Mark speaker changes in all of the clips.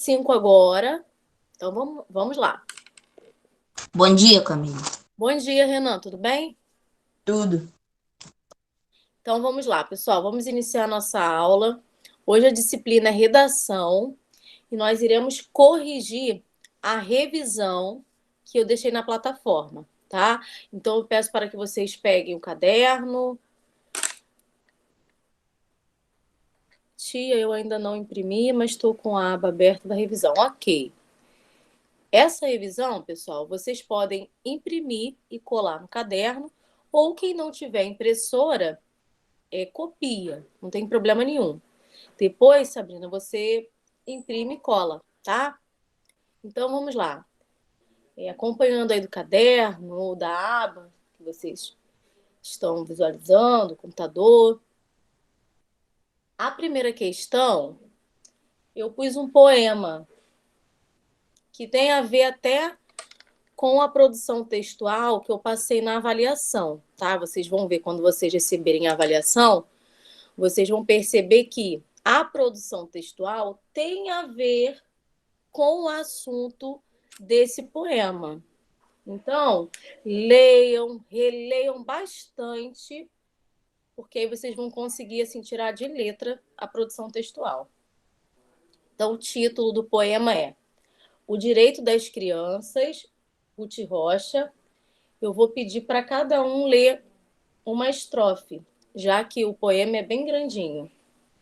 Speaker 1: 5 agora. Então vamos lá.
Speaker 2: Bom dia, Camila.
Speaker 1: Bom dia, Renan, tudo bem?
Speaker 2: Tudo.
Speaker 1: Então vamos lá, pessoal. Vamos iniciar a nossa aula. Hoje a disciplina é redação e nós iremos corrigir a revisão que eu deixei na plataforma, tá? Então eu peço para que vocês peguem o caderno. Tia, eu ainda não imprimi, mas estou com a aba aberta da revisão. Ok. Essa revisão, pessoal, vocês podem imprimir e colar no caderno, ou quem não tiver impressora, copia, não tem problema nenhum. Depois, Sabrina, você imprime e cola, tá? Então vamos lá. Acompanhando aí do caderno ou da aba que vocês estão visualizando, computador. A primeira questão, eu pus um poema que tem a ver até com a produção textual que eu passei na avaliação, tá? Vocês vão ver quando vocês receberem a avaliação, vocês vão perceber que a produção textual tem a ver com o assunto desse poema. Então, leiam, releiam bastante, porque aí vocês vão conseguir assim, tirar de letra a produção textual. Então, o título do poema é O Direito das Crianças, Ruth Rocha. Eu vou pedir para cada um ler uma estrofe, já que o poema é bem grandinho,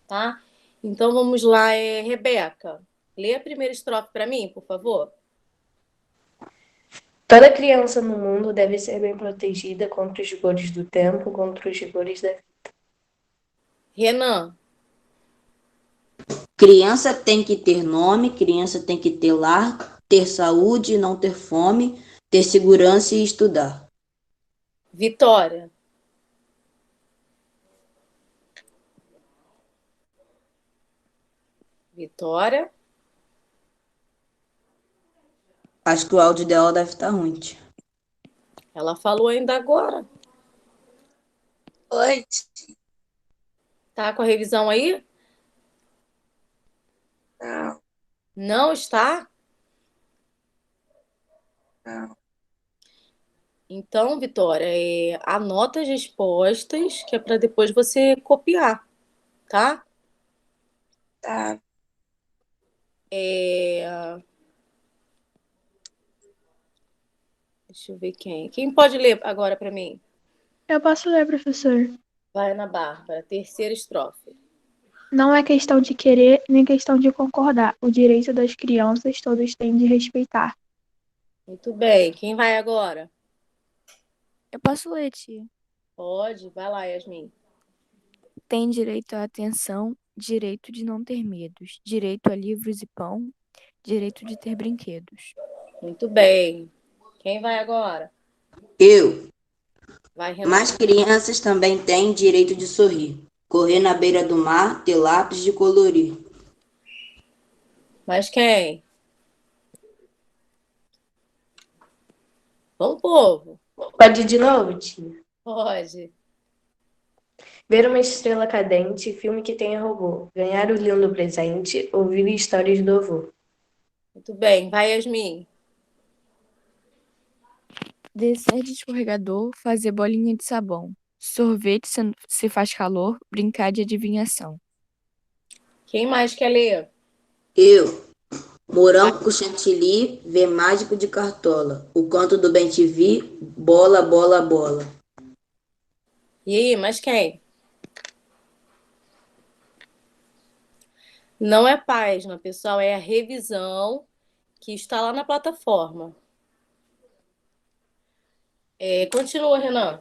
Speaker 1: tá? Então vamos lá, Rebeca. Lê a primeira estrofe para mim, por favor.
Speaker 3: Toda criança no mundo deve ser bem protegida contra os rigores do tempo, contra os rigores da vida.
Speaker 1: Renan,
Speaker 2: Criança tem que ter nome, criança tem que ter lar, ter saúde e não ter fome, ter segurança e estudar.
Speaker 1: Vitória, Vitória.
Speaker 2: Acho que o áudio dela deve estar ruim, tia.
Speaker 1: Ela falou ainda agora.
Speaker 4: Oi,
Speaker 1: Tá com a revisão aí?
Speaker 4: não,
Speaker 1: Não está?
Speaker 4: não,
Speaker 1: Então, Vitória, anota as respostas, que é para depois você copiar, tá?
Speaker 4: tá.
Speaker 1: É, Deixa eu ver quem. Quem pode ler agora para mim?
Speaker 5: Eu posso ler, professor.
Speaker 1: Vai, Ana Bárbara, terceira estrofe.
Speaker 5: Não é questão de querer nem questão de concordar. O direito das crianças todos têm de respeitar.
Speaker 1: Muito bem. Quem vai agora?
Speaker 6: Eu posso ler, tia.
Speaker 1: Pode, vai lá, Yasmin.
Speaker 6: Tem direito à atenção, direito de não ter medos, direito a livros e pão, direito de ter brinquedos.
Speaker 1: Muito bem. Quem vai agora?
Speaker 2: Eu.
Speaker 1: Vai, Renan.
Speaker 2: Mas crianças também têm direito de sorrir, correr na beira do mar, ter lápis de colorir.
Speaker 1: Mas quem? Vamos, povo.
Speaker 3: Pode ir de novo, tia?
Speaker 1: Pode.
Speaker 3: Ver uma estrela cadente, filme que tenha robô. Ganhar o lindo presente, ouvir histórias do avô.
Speaker 1: Muito bem. Vai, Yasmin.
Speaker 6: Descer de escorregador, fazer bolinha de sabão. Sorvete se faz calor, brincar de adivinhação.
Speaker 1: Quem mais quer ler?
Speaker 2: Eu. Morango com chantilly, ver mágico de cartola. O canto do bem-te-vi, bola, bola, bola.
Speaker 1: E aí, mais quem? Não é página, pessoal, é a revisão que está lá na plataforma. Continua, Renan.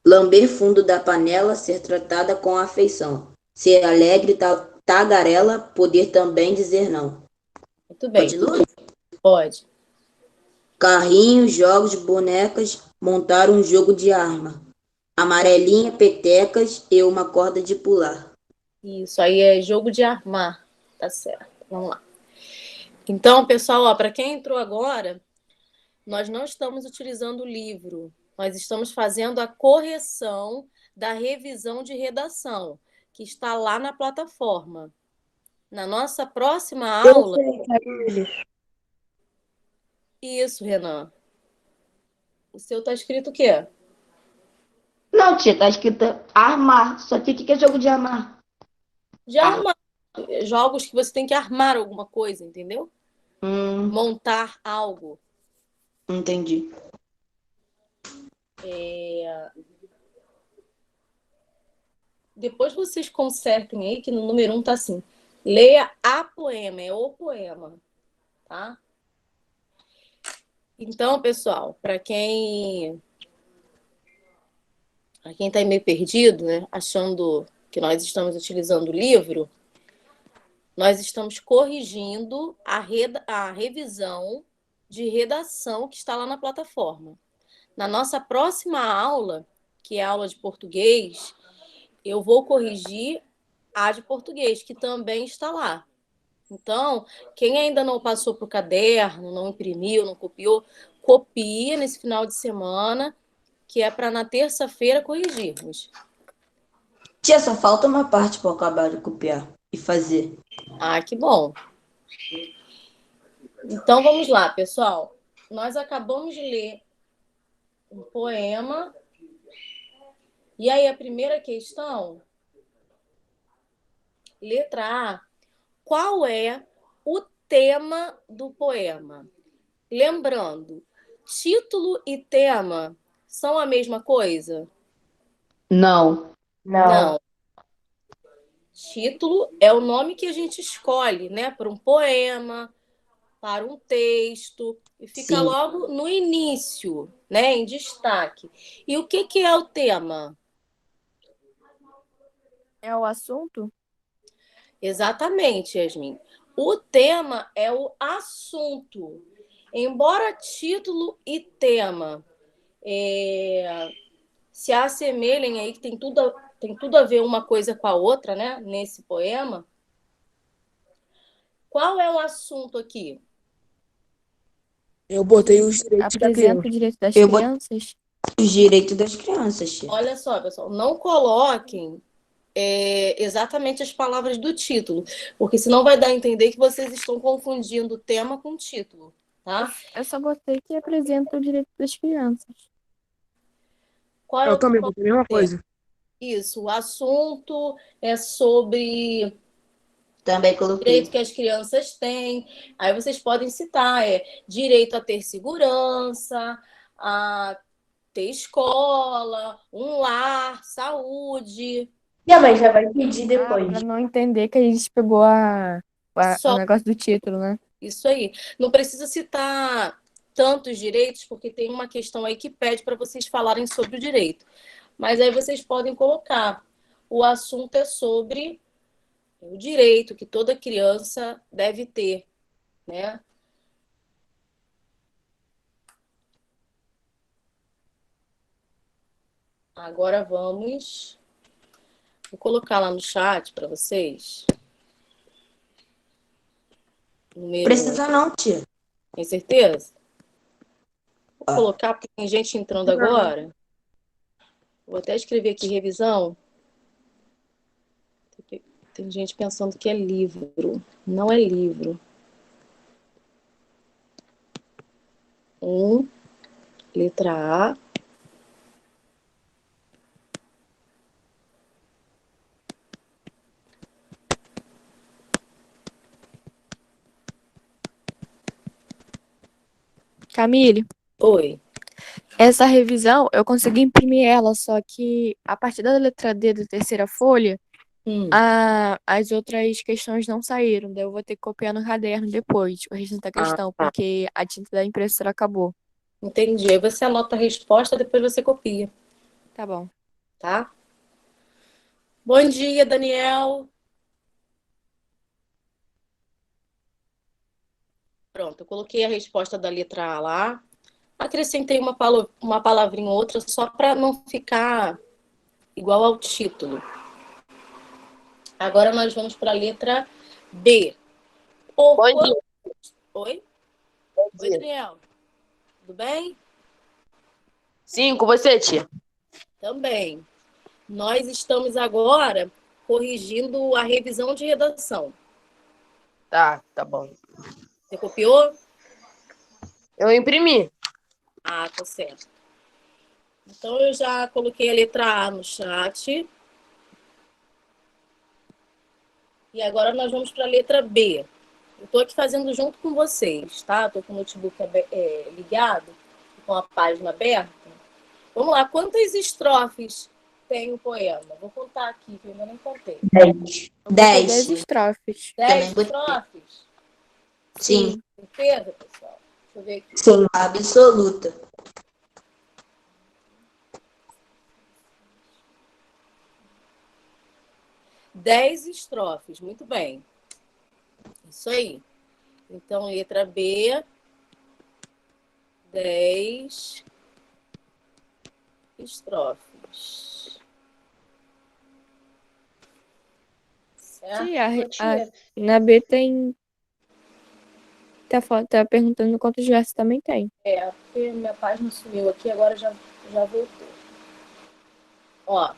Speaker 2: Lamber fundo da panela, ser tratada com afeição. Ser alegre, tagarela, poder também dizer não.
Speaker 1: Muito bem.
Speaker 2: Continua?
Speaker 1: Pode.
Speaker 2: Carrinhos, jogos, bonecas, montar um jogo de arma. Amarelinha, petecas e uma corda de pular.
Speaker 1: Isso aí é jogo de armar. Tá certo. Vamos lá. Então, pessoal, para quem entrou agora, nós não estamos utilizando o livro. Nós estamos fazendo a correção da revisão de redação, que está lá na plataforma. Na nossa próxima
Speaker 3: Eu
Speaker 1: aula.
Speaker 3: sei, Camille.
Speaker 1: Isso, Renan. O seu tá escrito o quê?
Speaker 2: Não, tia, tá escrito armar. Só que o que é jogo de armar?
Speaker 1: De armar. Jogos que você tem que armar alguma coisa, entendeu? Montar algo.
Speaker 2: Entendi.
Speaker 1: Depois vocês consertem aí que no número 1 tá assim. Leia a poema, é o poema, tá? Então, pessoal, para quem tá meio perdido, né, achando que nós estamos utilizando o livro, nós estamos corrigindo a revisão de redação que está lá na plataforma. Na nossa próxima aula, que é a aula de português, eu vou corrigir a de português, que também está lá. Então, quem ainda não passou para o caderno, não imprimiu, não copiou, copia nesse final de semana, que é para na terça-feira corrigirmos.
Speaker 2: Tia, só falta uma parte para eu acabar de copiar e fazer.
Speaker 1: Ah, que bom. Então, vamos lá, pessoal. Nós acabamos de ler um poema. E aí, a primeira questão, letra A. Qual é o tema do poema? Lembrando, título e tema são a mesma coisa?
Speaker 2: Não.
Speaker 1: Não. Título é o nome que a gente escolhe, né? Para um poema, para um texto, e fica
Speaker 2: Sim.
Speaker 1: logo no início, né? Em destaque. E o que é o tema?
Speaker 6: É o assunto?
Speaker 1: Exatamente, Yasmin. O tema é o assunto. Embora título e tema se assemelhem aí, que tem tudo a ver uma coisa com a outra, né? Nesse poema. Qual é o assunto aqui?
Speaker 3: Eu botei os direitos da
Speaker 6: Apresenta
Speaker 3: criança.
Speaker 6: o direito das
Speaker 2: Eu vou-
Speaker 6: crianças?
Speaker 2: Os direitos das crianças, tia.
Speaker 1: Olha só, pessoal, não coloquem exatamente as palavras do título, porque senão vai dar a entender que vocês estão confundindo o tema com o título, tá?
Speaker 6: Eu só botei que apresenta o direito das crianças.
Speaker 1: Qual é
Speaker 3: Eu
Speaker 1: o
Speaker 3: também botei a mesma coisa.
Speaker 1: Isso, o assunto é sobre
Speaker 2: Também
Speaker 1: o
Speaker 2: coloquei.
Speaker 1: direito que as crianças têm. Aí vocês podem citar, direito a ter segurança, a ter escola, um lar, saúde.
Speaker 3: Minha mãe já vai pedir
Speaker 6: Pra
Speaker 3: depois.
Speaker 6: não entender que a gente pegou o
Speaker 1: Só
Speaker 6: negócio do título, né?
Speaker 1: isso aí. Não precisa citar tantos direitos, porque tem uma questão aí que pede para vocês falarem sobre o direito. Mas aí vocês podem colocar. O assunto é sobre o direito que toda criança deve ter, né? Agora vamos. Vou colocar lá no chat para vocês. Número
Speaker 2: Precisa não, tia.
Speaker 1: Tem certeza? Vou
Speaker 2: Ah.
Speaker 1: colocar, porque tem gente entrando agora. Vou até escrever aqui revisão. Tem gente pensando que é livro. Não é livro. Letra A.
Speaker 6: Camille,
Speaker 1: Oi.
Speaker 6: essa revisão eu consegui imprimir ela, só que a partir da letra D da terceira folha, as outras questões não saíram. Daí eu vou ter que copiar no caderno depois, o restante da questão,
Speaker 1: Tá.
Speaker 6: porque a tinta da impressora acabou.
Speaker 1: Entendi. Aí você anota a resposta, depois você copia,
Speaker 6: Tá bom.
Speaker 1: tá? Bom dia, Daniel. Pronto, eu coloquei a resposta da letra A lá. Acrescentei uma palavrinha ou outra só para não ficar igual ao título. Agora nós vamos para a letra B.
Speaker 7: Bom dia.
Speaker 1: Oi?
Speaker 7: Bom
Speaker 1: Oi,
Speaker 7: dia.
Speaker 1: Daniel. Tudo bem?
Speaker 7: Sim, com você, tia.
Speaker 1: Também. Nós estamos agora corrigindo a revisão de redação.
Speaker 7: Tá bom.
Speaker 1: Você copiou?
Speaker 7: Eu imprimi.
Speaker 1: Ah, tá certo. Então, eu já coloquei a letra A no chat. E agora nós vamos para a letra B. Eu estou aqui fazendo junto com vocês, tá? Estou com o notebook ligado, com a página aberta. Vamos lá, quantas estrofes tem o poema? Vou contar aqui, que eu ainda nem contei.
Speaker 2: 10.
Speaker 6: Eu botei
Speaker 2: 10.
Speaker 6: 10 estrofes.
Speaker 1: 10
Speaker 2: Também botei.
Speaker 1: estrofes?
Speaker 2: Sim.
Speaker 1: Certeza, pessoal? Deixa eu ver aqui.
Speaker 2: Sim, absoluta.
Speaker 1: 10 estrofes, muito bem. Isso aí. Então, letra B, 10 estrofes. Certo?
Speaker 6: Tia, na B tem. Tá perguntando quantos versos também tem.
Speaker 1: Porque minha página sumiu aqui, agora já voltou. Ó,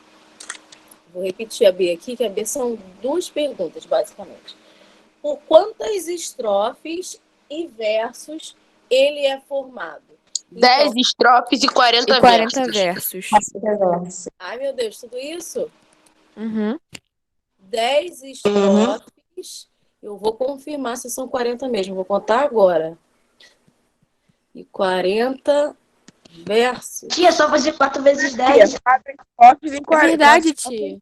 Speaker 1: vou repetir a B aqui, que a B são 2 perguntas, basicamente. Por quantas estrofes e versos ele é formado?
Speaker 7: 10 estrofes e 40
Speaker 6: E 40
Speaker 7: versos.
Speaker 6: versos.
Speaker 1: Ai, meu Deus, tudo isso?
Speaker 6: Uhum.
Speaker 1: 10 estrofes. Eu vou confirmar se são 40 mesmo. Vou contar agora. E 40 versos.
Speaker 2: Tia, só fazer 4 vezes 10.
Speaker 8: 4 estrofes em
Speaker 6: É
Speaker 8: 40.
Speaker 6: verdade, tia.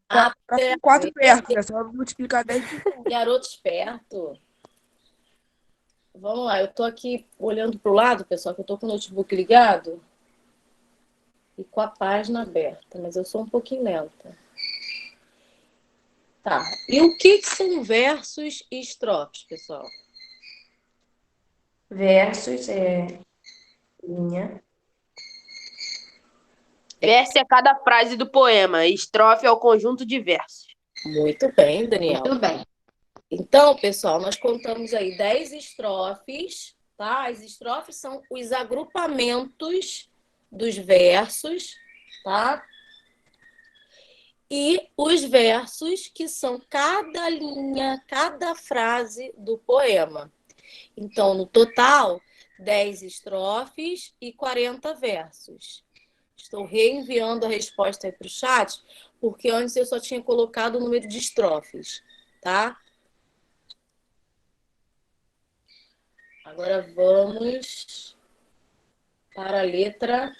Speaker 8: 4 versos. É só multiplicar 10 por 1.
Speaker 1: Garoto esperto. Vamos lá, eu tô aqui olhando pro lado, pessoal, que eu tô com o notebook ligado e com a página aberta, mas eu sou um pouquinho lenta. Tá. E o que são versos e estrofes, pessoal?
Speaker 3: Versos é linha.
Speaker 7: Verso é cada frase do poema. Estrofe é o conjunto de versos.
Speaker 1: Muito bem, Daniel.
Speaker 2: Muito bem.
Speaker 1: Então, pessoal, nós contamos aí 10 estrofes, tá? As estrofes são os agrupamentos dos versos, tá? E os versos, que são cada linha, cada frase do poema. Então, no total, 10 estrofes e 40 versos. Estou reenviando a resposta aí para o chat, porque antes eu só tinha colocado o número de estrofes, tá? Agora vamos para a letra...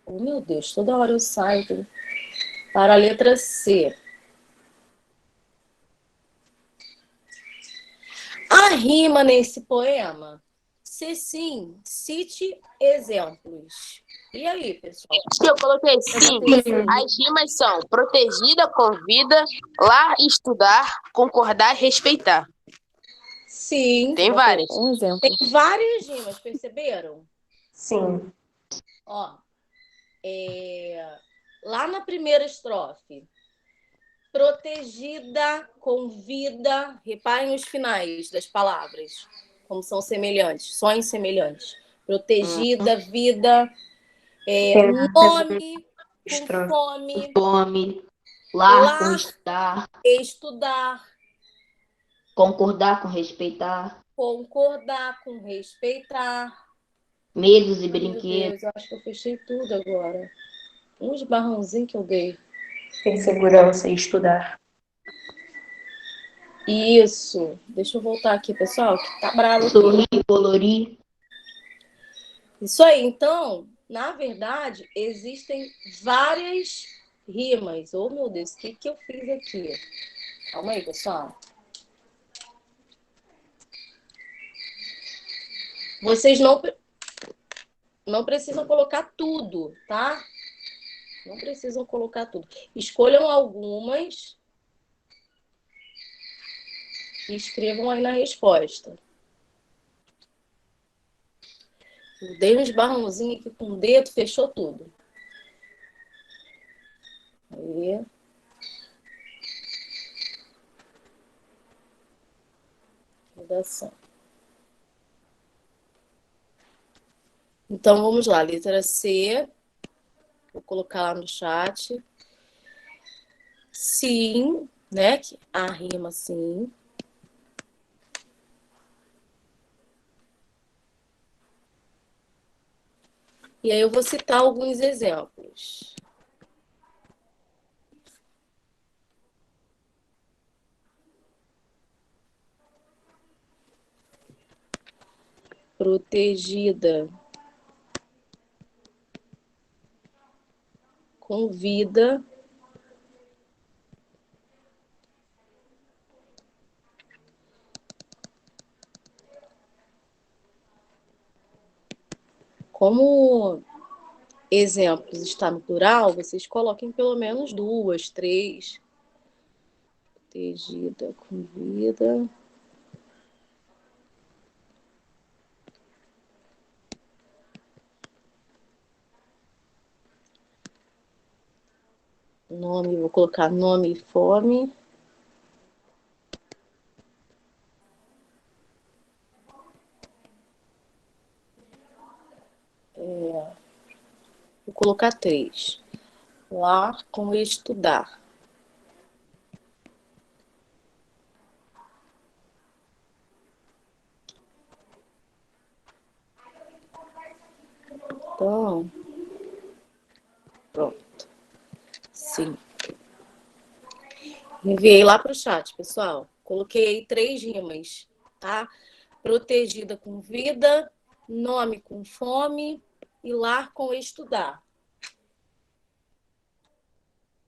Speaker 1: Oh, meu Deus, toda hora eu saio. Para a letra C. A rima nesse poema? Se sim, cite exemplos. E aí, pessoal?
Speaker 7: Eu coloquei sim. As rimas são protegida, convida, lá estudar, concordar, respeitar.
Speaker 1: Sim.
Speaker 7: Tem várias.
Speaker 6: Um exemplo.
Speaker 1: Tem várias rimas, perceberam?
Speaker 3: Sim.
Speaker 1: Ó, lá na primeira estrofe, protegida, convida, reparem os finais das palavras, como são semelhantes, sons semelhantes. Protegida, vida, nome, com fome,
Speaker 2: Fome. Lar com estar.
Speaker 1: estudar,
Speaker 2: Concordar com respeitar.
Speaker 1: concordar com respeitar.
Speaker 2: Medos e
Speaker 1: Meu
Speaker 2: brinquedos.
Speaker 1: Deus, eu acho que eu fechei tudo agora. Uns barrãozinhos que eu dei.
Speaker 3: Ter segurança e estudar.
Speaker 1: Isso. Deixa eu voltar aqui, pessoal, que tá bravo.
Speaker 2: Sorrir, colorir.
Speaker 1: Isso aí. Então, na verdade, existem várias rimas. Oh, meu Deus, o que eu fiz aqui? Calma aí, pessoal. Vocês não precisam colocar tudo, tá? Não precisam colocar tudo. Escolham algumas e escrevam aí na resposta. Eu dei uns barrãozinhos aqui com o dedo, fechou tudo. Aí. Redação. Então, vamos lá. Letra C. Vou colocar lá no chat. Sim, né? A rima sim. E aí eu vou citar alguns exemplos. Protegida com vida. Como exemplos está no plural, vocês coloquem pelo menos 2, 3. Protegida com vida. Nome, vou colocar nome e fome. Vou colocar 3. Lar com estudar. Então, pronto. Sim. Enviei lá para o chat, pessoal. Coloquei 3 rimas, tá? Protegida com vida, nome com fome e lar com estudar.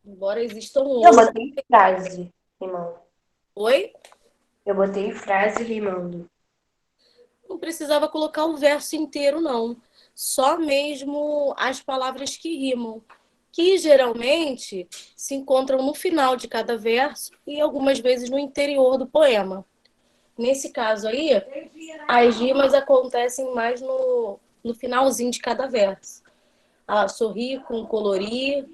Speaker 1: Embora existam
Speaker 3: Eu
Speaker 1: outros.
Speaker 3: botei frase rimando.
Speaker 1: Oi?
Speaker 3: Eu botei frase rimando.
Speaker 1: Não precisava colocar o verso inteiro, não. Só mesmo as palavras que rimam, que geralmente se encontram no final de cada verso e algumas vezes no interior do poema. Nesse caso aí, as rimas acontecem mais no finalzinho de cada verso. Sorrir com colorir,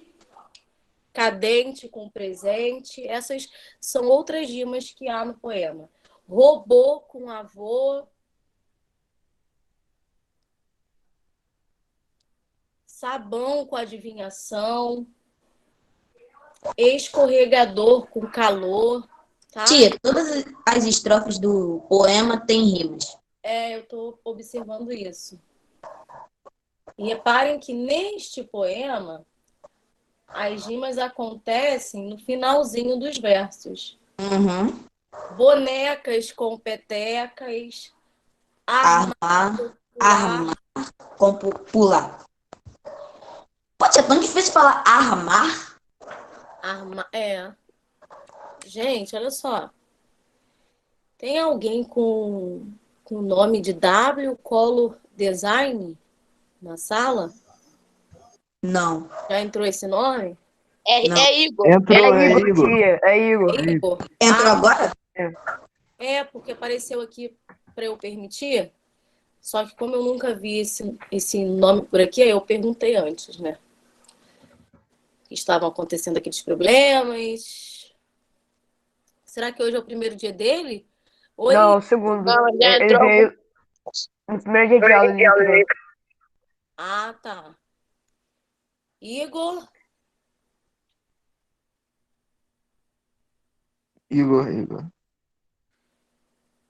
Speaker 1: cadente com presente. Essas são outras rimas que há no poema. Robô com avô. Sabão com adivinhação. Escorregador com calor. Tá?
Speaker 2: Tia, todas as estrofes do poema têm rimas.
Speaker 1: Eu estou observando isso. E reparem que neste poema as rimas acontecem no finalzinho dos versos.
Speaker 2: Uhum.
Speaker 1: Bonecas com petecas.
Speaker 2: Armar, com pular. Pode ser tão difícil falar armar.
Speaker 1: Gente, olha só. Tem alguém com o nome de W Color Design na sala?
Speaker 2: Não.
Speaker 1: Já entrou esse nome?
Speaker 7: É Igor.
Speaker 8: Entrou,
Speaker 3: É Igor,
Speaker 8: Igor.
Speaker 3: tia. É Igor.
Speaker 1: Igor?
Speaker 2: Entrou agora?
Speaker 1: Porque apareceu aqui para eu permitir. Só que como eu nunca vi esse nome por aqui, aí eu perguntei antes, né? Estavam acontecendo aqueles problemas. Será que hoje é o primeiro dia dele? Oi?
Speaker 3: Não, o segundo.
Speaker 7: Não, já
Speaker 3: Ele
Speaker 7: entrou.
Speaker 3: veio no primeiro dia de aula. Ele entrou.
Speaker 1: Ah, tá. Igor?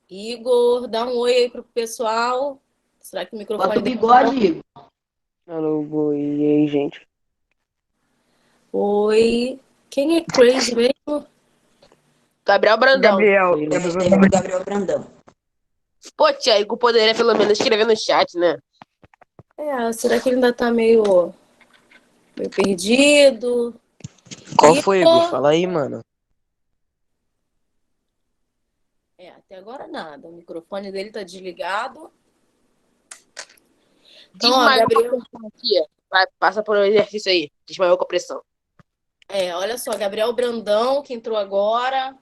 Speaker 1: Igor, dá um oi aí pro pessoal. Será que o microfone
Speaker 2: Bota o
Speaker 1: dele
Speaker 2: bigode, Igor.
Speaker 3: Alô, e aí, gente?
Speaker 1: Oi. Quem é Crazy mesmo?
Speaker 7: Gabriel Brandão.
Speaker 3: Gabriel.
Speaker 2: É Gabriel Brandão.
Speaker 7: Pô, tia, Igor poderia pelo menos escrever no chat, né?
Speaker 1: Será que ele ainda tá meio perdido?
Speaker 9: Qual foi, Igor? Fala aí, mano.
Speaker 1: Até agora nada. O microfone dele tá desligado. Então, ó,
Speaker 7: Desmaiou
Speaker 1: Gabriel.
Speaker 7: com a pressão aqui. Vai, passa por um exercício aí. Desmaiou com a pressão.
Speaker 1: Olha só, Gabriel Brandão, que entrou agora.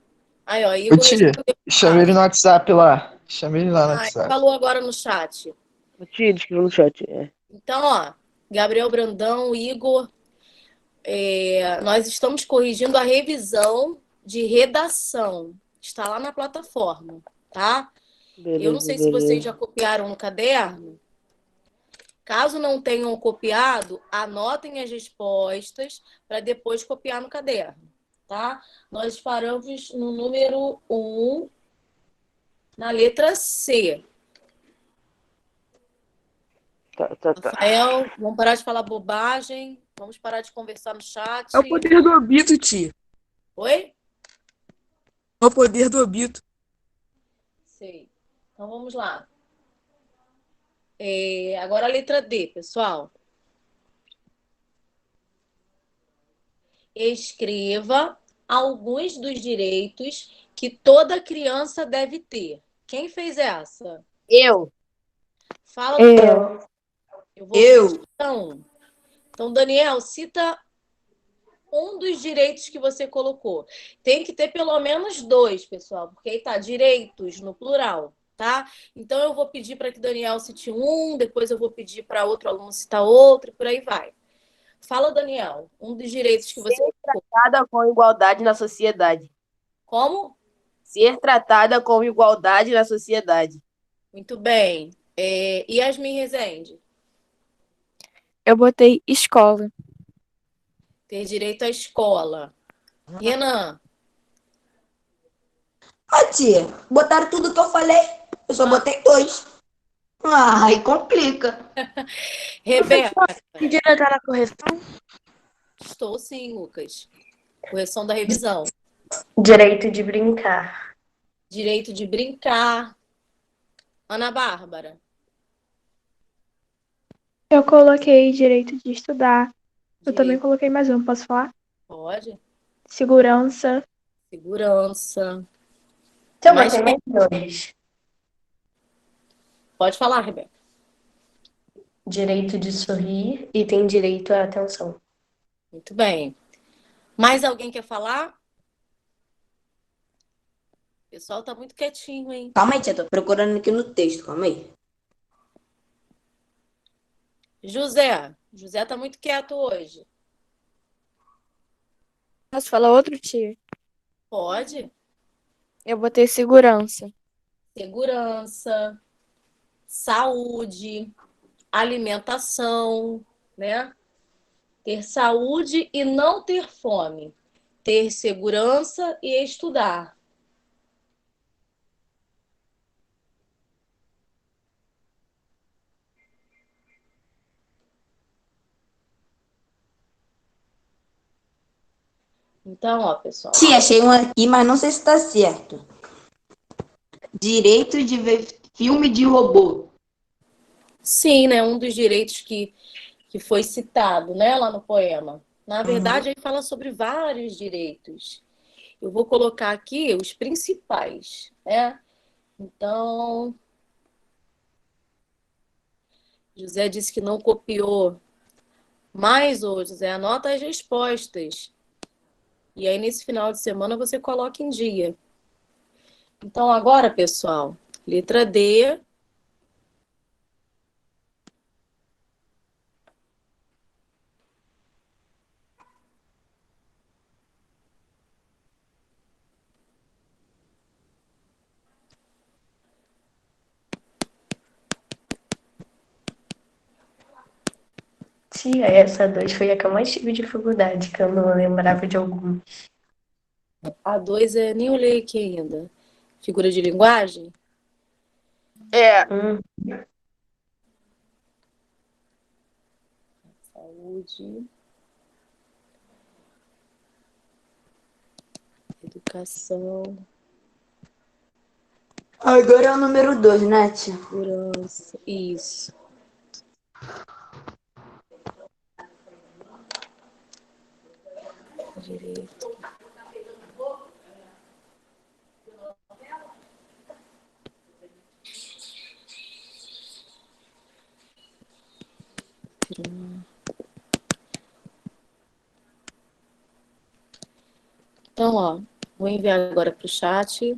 Speaker 1: Aí, ó, Igor
Speaker 10: Tia, chama ele no WhatsApp lá. Chama ele lá no
Speaker 1: ele
Speaker 10: WhatsApp.
Speaker 1: falou agora no chat.
Speaker 3: Tia, escreveu no chat.
Speaker 1: Então, ó, Gabriel Brandão, Igor, nós estamos corrigindo a revisão de redação. Está lá na plataforma, tá?
Speaker 3: Beleza,
Speaker 1: Eu não sei se vocês já copiaram no caderno. Caso não tenham copiado, anotem as respostas para depois copiar no caderno, tá? Nós paramos no número 1, na letra C.
Speaker 9: Tá.
Speaker 1: Rafael, vamos parar de falar bobagem. Vamos parar de conversar no chat.
Speaker 8: É o poder do Obito, tia.
Speaker 1: Oi?
Speaker 8: É o poder do Obito.
Speaker 1: Sei. Então vamos lá. Agora a letra D, pessoal. Escreva alguns dos direitos que toda criança deve ter. Quem fez essa?
Speaker 7: Eu.
Speaker 1: Fala.
Speaker 3: Eu.
Speaker 1: Eu. Então, Daniel, cita um dos direitos que você colocou. Tem que ter pelo menos 2, pessoal, porque aí tá direitos no plural, tá? Então eu vou pedir para que Daniel cite um, depois eu vou pedir para outro aluno citar outro, e por aí vai. Fala, Daniel, um dos direitos que você
Speaker 7: Ser tratada com igualdade na sociedade.
Speaker 1: Como?
Speaker 7: Ser tratada com igualdade na sociedade.
Speaker 1: Muito bem. Yasmin Rezende?
Speaker 6: Eu botei escola.
Speaker 1: Ter direito à escola. Renan?
Speaker 2: Tia, botaram tudo que eu falei. Eu só botei 2. Aí complica.
Speaker 1: Rebeca?
Speaker 3: Podia estar na correção?
Speaker 1: Estou sim, Lucas. Correção da revisão.
Speaker 3: Direito de brincar.
Speaker 1: Direito de brincar. Ana Bárbara?
Speaker 5: Eu coloquei direito de estudar. Eu também
Speaker 1: Direito.
Speaker 5: coloquei mais um, posso falar?
Speaker 1: Pode.
Speaker 5: Segurança.
Speaker 3: Então,
Speaker 1: Mas
Speaker 3: botei mais 2.
Speaker 1: pode falar, Rebeca.
Speaker 3: Direito de sorrir e tem direito à atenção.
Speaker 1: Muito bem. Mais alguém quer falar? O pessoal tá muito quietinho, hein?
Speaker 2: Calma aí, tia, tô procurando aqui no texto, calma aí.
Speaker 1: José. José tá muito quieto hoje.
Speaker 6: Posso falar outro, tia?
Speaker 1: Pode.
Speaker 6: Eu botei segurança.
Speaker 1: Segurança, saúde, alimentação, né? Ter saúde e não ter fome. Ter segurança e estudar. Então, ó, pessoal.
Speaker 2: Tia, achei um aqui, mas não sei se tá certo. Direito de ver filme de robô.
Speaker 1: Sim, né? Um dos direitos que foi citado, né, lá no poema. Na verdade, aí fala sobre vários direitos. Eu vou colocar aqui os principais, né? Então, José disse que não copiou. Mas, ô, José, anota as respostas. E aí, nesse final de semana, você coloca em dia. Então, agora, pessoal, letra D.
Speaker 3: Tia, essa 2 foi a que eu mais tive dificuldade, que eu não lembrava de algum.
Speaker 1: A 2 nem olhei aqui ainda. Figura de linguagem? Saúde. Educação.
Speaker 2: Agora é o número 2, né, tia?
Speaker 1: Segurança. Isso. Direito. Então, ó, vou enviar agora para o chat.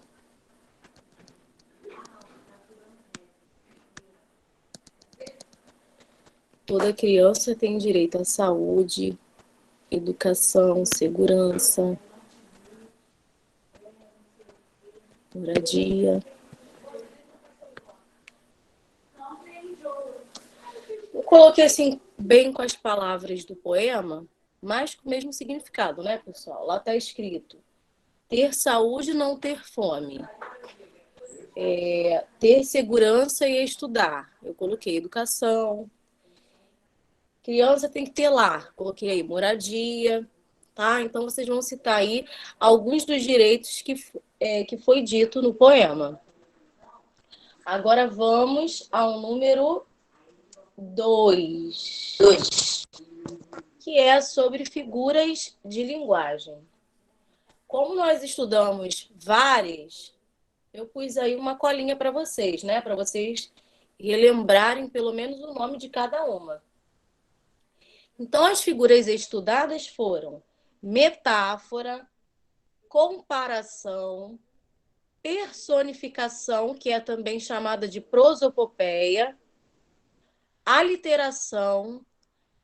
Speaker 1: Toda criança tem direito à saúde, educação, segurança, moradia. Eu coloquei assim, bem com as palavras do poema, mas com o mesmo significado, né, pessoal? Lá está escrito: ter saúde, não ter fome. Ter segurança e estudar. Eu coloquei educação, Criança tem que ter lar. Coloquei aí moradia, tá? Então vocês vão citar aí alguns dos direitos que foi dito no poema. Agora vamos ao número 2, que é sobre figuras de linguagem. Como nós estudamos várias, eu pus aí uma colinha para vocês, né? Para vocês relembrarem pelo menos o nome de cada uma. Então, as figuras estudadas foram metáfora, comparação, personificação, que é também chamada de prosopopeia, aliteração,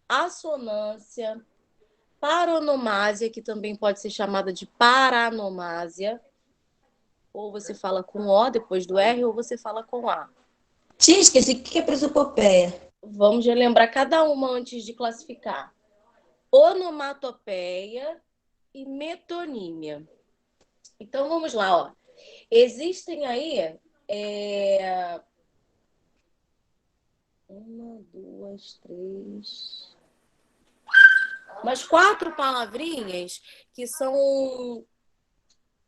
Speaker 1: assonância, paronomásia, que também pode ser chamada de paranomásia. Ou você fala com O depois do R, ou você fala com A.
Speaker 2: Tia, esqueci o que é prosopopeia.
Speaker 1: Vamos relembrar cada uma antes de classificar. Onomatopeia e metonímia. Então, vamos lá, ó. Existem aí... Uma, duas, três... umas 4 palavrinhas que são...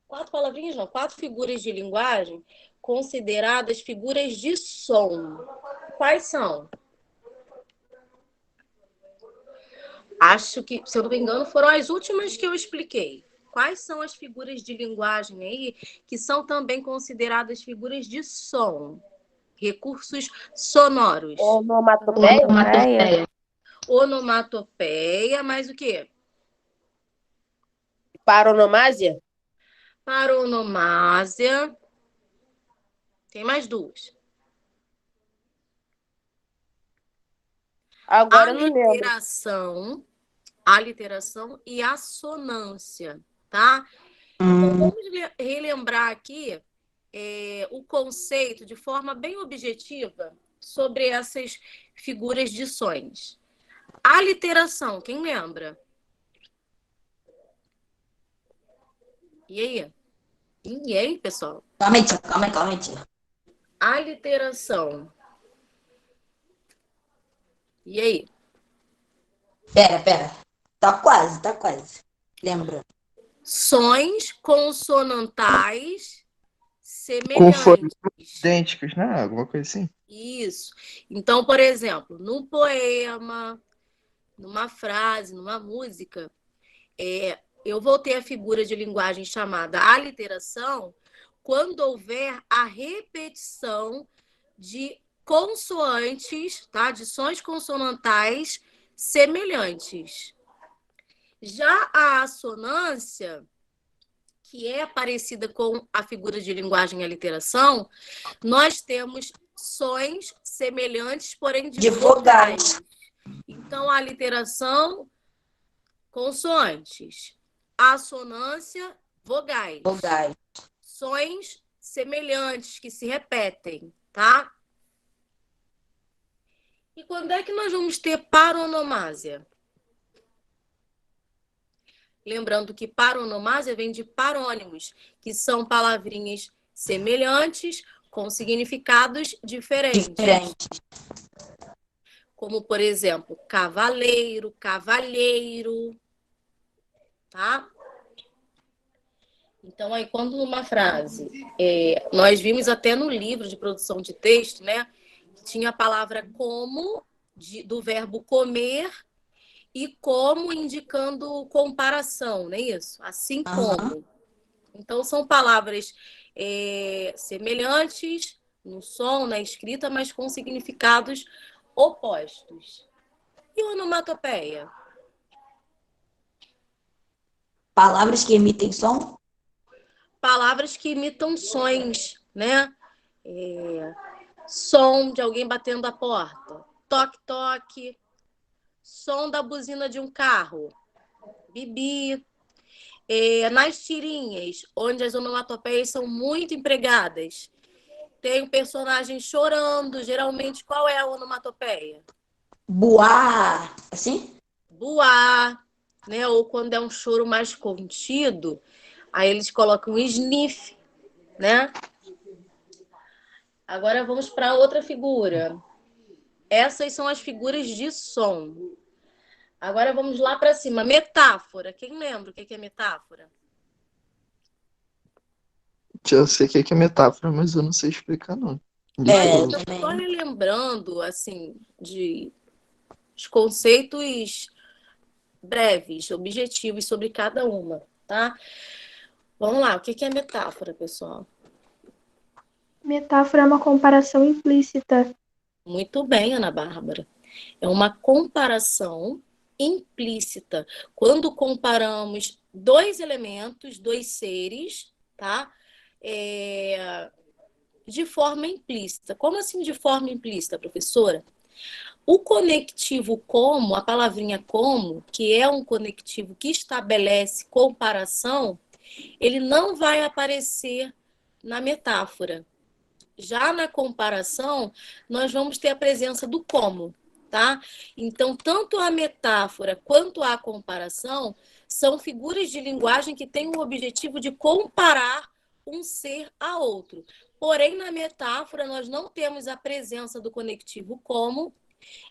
Speaker 1: 4 palavrinhas não, 4 figuras de linguagem consideradas figuras de som. Quais são? Acho que, se eu não me engano, foram as últimas que eu expliquei. Quais são as figuras de linguagem aí que são também consideradas figuras de som? Recursos sonoros.
Speaker 7: Onomatopeia.
Speaker 1: Onomatopeia, mais o quê?
Speaker 7: Paronomásia.
Speaker 1: Paronomásia. Tem mais 2.
Speaker 7: Agora eu não lembro.
Speaker 1: Aliteração e assonância, tá? Então, vamos relembrar aqui o conceito de forma bem objetiva sobre essas figuras de sons. Aliteração, quem lembra? E aí? Ninguém, pessoal?
Speaker 2: Calma aí, tia.
Speaker 1: Aliteração. E aí?
Speaker 2: Pera. Tá quase. Lembra?
Speaker 1: Sons consonantais
Speaker 10: Com fonemas
Speaker 1: semelhantes.
Speaker 10: idênticos, né? Alguma coisa assim.
Speaker 1: Isso. Então, por exemplo, no poema, numa frase, numa música, eu vou ter a figura de linguagem chamada aliteração quando houver a repetição de consoantes, tá? De sons consonantais semelhantes. Já a assonância, que é parecida com a figura de linguagem aliteração, nós temos sons semelhantes, porém de vogais. Então, a aliteração, consoantes. Assonância, vogais. Sons semelhantes, que se repetem, tá? E quando é que nós vamos ter paronomásia? Lembrando que paronomásia vem de parônimos, que são palavrinhas semelhantes com significados diferentes. Como, por exemplo, cavaleiro, cavalheiro, tá? Então, aí, quando numa frase, nós vimos até no livro de produção de texto, né? Tinha a palavra como, do verbo comer, e como indicando comparação, não é isso? Assim como. Então, são palavras semelhantes no som, na escrita, mas com significados opostos. E onomatopeia?
Speaker 2: Palavras que emitem som?
Speaker 1: Palavras que imitam sons, né? Som de alguém batendo a porta. Toque-toque. Som da buzina de um carro. Bibi. Nas tirinhas, onde as onomatopeias são muito empregadas, tem um personagem chorando. Geralmente, qual é a onomatopeia?
Speaker 2: Buar. Assim?
Speaker 1: Buar, né? Ou quando é um choro mais contido, aí eles colocam sniff, né? Agora vamos para outra figura. Essas são as figuras de som. Agora vamos lá para cima. Metáfora. Quem lembra o que é metáfora?
Speaker 10: Eu sei o que é metáfora, mas eu não sei explicar, não.
Speaker 1: Mas
Speaker 2: eu
Speaker 1: eu
Speaker 2: também.
Speaker 1: estou relembrando, assim, de os conceitos breves, objetivos sobre cada uma, tá? Vamos lá, o que é metáfora, pessoal?
Speaker 5: Metáfora é uma comparação implícita.
Speaker 1: Muito bem, Ana Bárbara. É uma comparação implícita. Quando comparamos dois elementos, dois seres, tá? De forma implícita. Como assim de forma implícita, professora? O conectivo como, a palavrinha como, que é um conectivo que estabelece comparação, ele não vai aparecer na metáfora. Já na comparação, nós vamos ter a presença do como, tá? Então, tanto a metáfora quanto a comparação são figuras de linguagem que têm o objetivo de comparar um ser a outro. Porém, na metáfora, nós não temos a presença do conectivo como,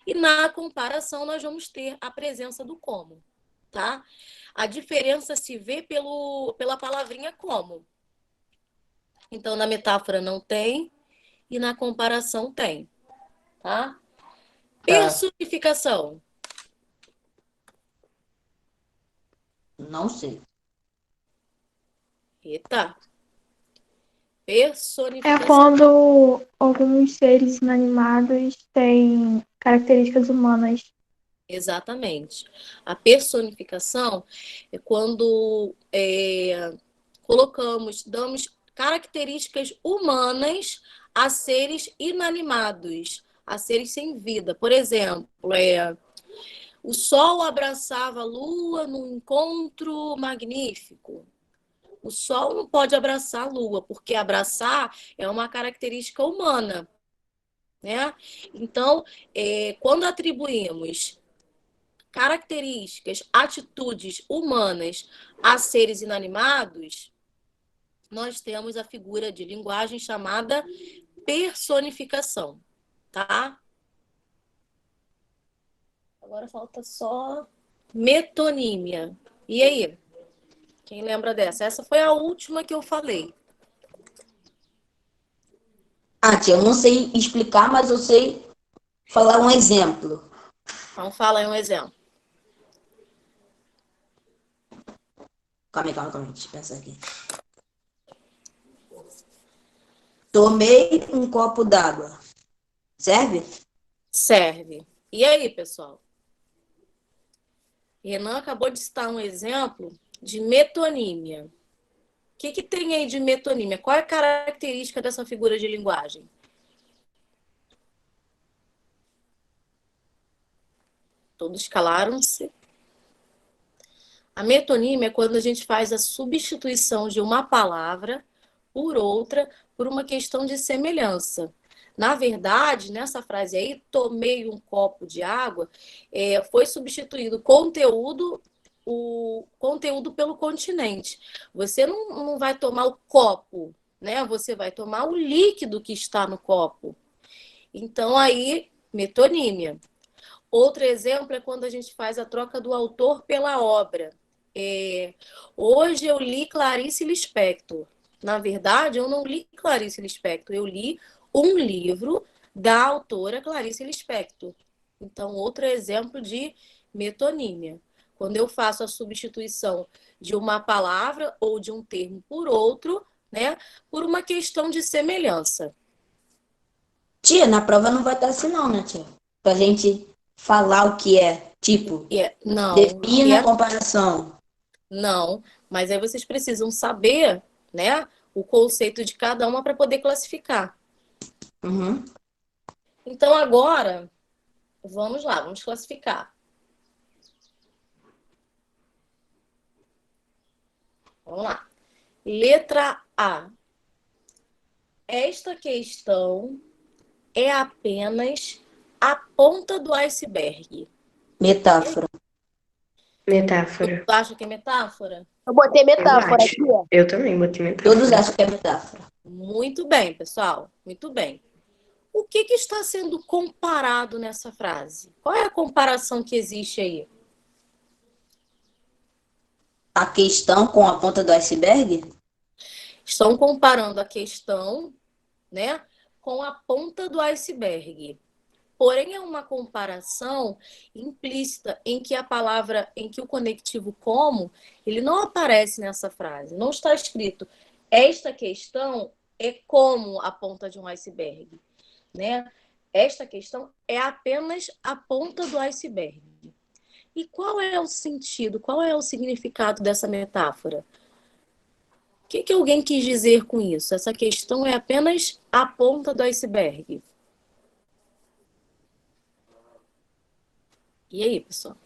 Speaker 1: e na comparação, nós vamos ter a presença do como, tá? A diferença se vê pela palavrinha como. Então, na metáfora não tem, e na comparação tem, tá? Personificação.
Speaker 2: Não sei.
Speaker 1: Eita.
Speaker 5: É
Speaker 1: Personificação.
Speaker 5: quando alguns seres inanimados têm características humanas.
Speaker 1: Exatamente. A personificação é quando damos características humanas a seres inanimados, a seres sem vida. Por exemplo, o sol abraçava a lua num encontro magnífico. O sol não pode abraçar a lua, porque abraçar é uma característica humana, né? Então, quando atribuímos características, atitudes humanas a seres inanimados, nós temos a figura de linguagem chamada personificação, tá? Agora falta só metonímia. E aí? Quem lembra dessa? Essa foi a última que eu falei.
Speaker 2: Tia, eu não sei explicar, mas eu sei falar um exemplo.
Speaker 1: Então fala aí um exemplo.
Speaker 2: Calma aí, deixa eu pensar aqui. Tomei um copo d'água. Serve?
Speaker 1: Serve. E aí, pessoal? Renan acabou de citar um exemplo de metonímia. O que tem aí de metonímia? Qual é a característica dessa figura de linguagem? Todos calaram-se. A metonímia é quando a gente faz a substituição de uma palavra por outra por uma questão de semelhança. Na verdade, nessa frase aí, tomei um copo de água, foi substituído o conteúdo pelo continente. Você não vai tomar o copo, né? Você vai tomar o líquido que está no copo. Então, aí, metonímia. Outro exemplo é quando a gente faz a troca do autor pela obra. Hoje eu li Clarice Lispector. Na verdade, eu não li Clarice Lispector, eu li um livro da autora Clarice Lispector. Então, outro exemplo de metonímia. Quando eu faço a substituição de uma palavra ou de um termo por outro, né, por uma questão de semelhança.
Speaker 2: Tia, na prova não vai estar assim não, né, tia? Pra gente falar o que é. Tipo,
Speaker 1: não,
Speaker 2: defina a comparação.
Speaker 1: Não, mas aí vocês precisam saber, né, o conceito de cada uma para poder classificar.
Speaker 2: Uhum.
Speaker 1: Então, agora, vamos lá, vamos classificar. Vamos lá. Letra A. Esta questão é apenas a ponta do iceberg.
Speaker 2: Metáfora.
Speaker 3: Metáfora.
Speaker 1: Tu acha que é metáfora?
Speaker 7: Eu botei metáfora aqui, ó.
Speaker 3: Eu também botei metáfora.
Speaker 2: Todos acham que é metáfora.
Speaker 1: Muito bem, pessoal. Muito bem. O que está sendo comparado nessa frase? Qual é a comparação que existe aí?
Speaker 2: a questão com a ponta do iceberg?
Speaker 1: Estão comparando a questão, né, com a ponta do iceberg. Porém, é uma comparação implícita em que a palavra, em que o conectivo como, ele não aparece nessa frase. Não está escrito, esta questão é como a ponta de um iceberg, né? Esta questão é apenas a ponta do iceberg. E qual é o sentido, qual é o significado dessa metáfora? O que alguém quis dizer com isso? Essa questão é apenas a ponta do iceberg. E aí, pessoal?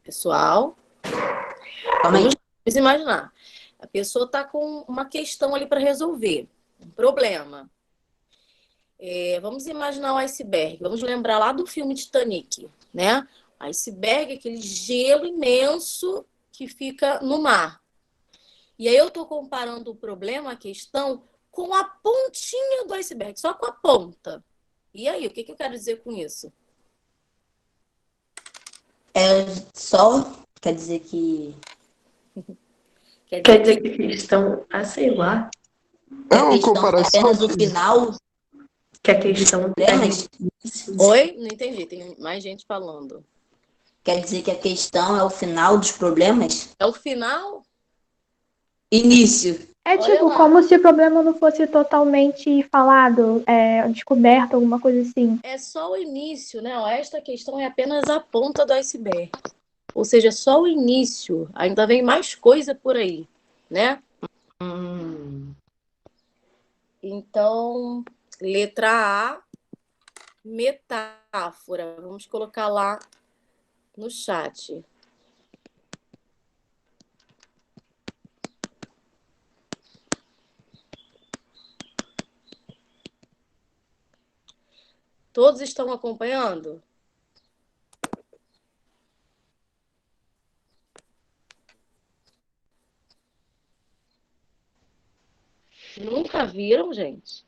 Speaker 1: Pessoal, vamos imaginar. A pessoa está com uma questão ali para resolver, um problema. Vamos imaginar o iceberg. Vamos lembrar lá do filme Titanic, né? O iceberg é aquele gelo imenso que fica no mar. E aí eu estou comparando o problema, a questão, com a pontinha do iceberg, só com a ponta. E aí, o que eu quero dizer com isso?
Speaker 2: Quer dizer que...
Speaker 3: Quer dizer que a questão, sei lá.
Speaker 10: É uma comparação.
Speaker 2: Apenas o final.
Speaker 3: Que a questão...
Speaker 1: Oi? Não entendi, tem mais gente falando.
Speaker 2: Quer dizer que a questão é o final dos problemas?
Speaker 1: É o final?
Speaker 2: Início.
Speaker 5: É tipo, como se o problema não fosse totalmente falado, descoberto, alguma coisa assim.
Speaker 1: É só o início, né? Esta questão é apenas a ponta do iceberg. Ou seja, só o início. Ainda vem mais coisa por aí, né? Então, letra A, metáfora. Vamos colocar lá no chat. Todos estão acompanhando? Nunca viram, gente?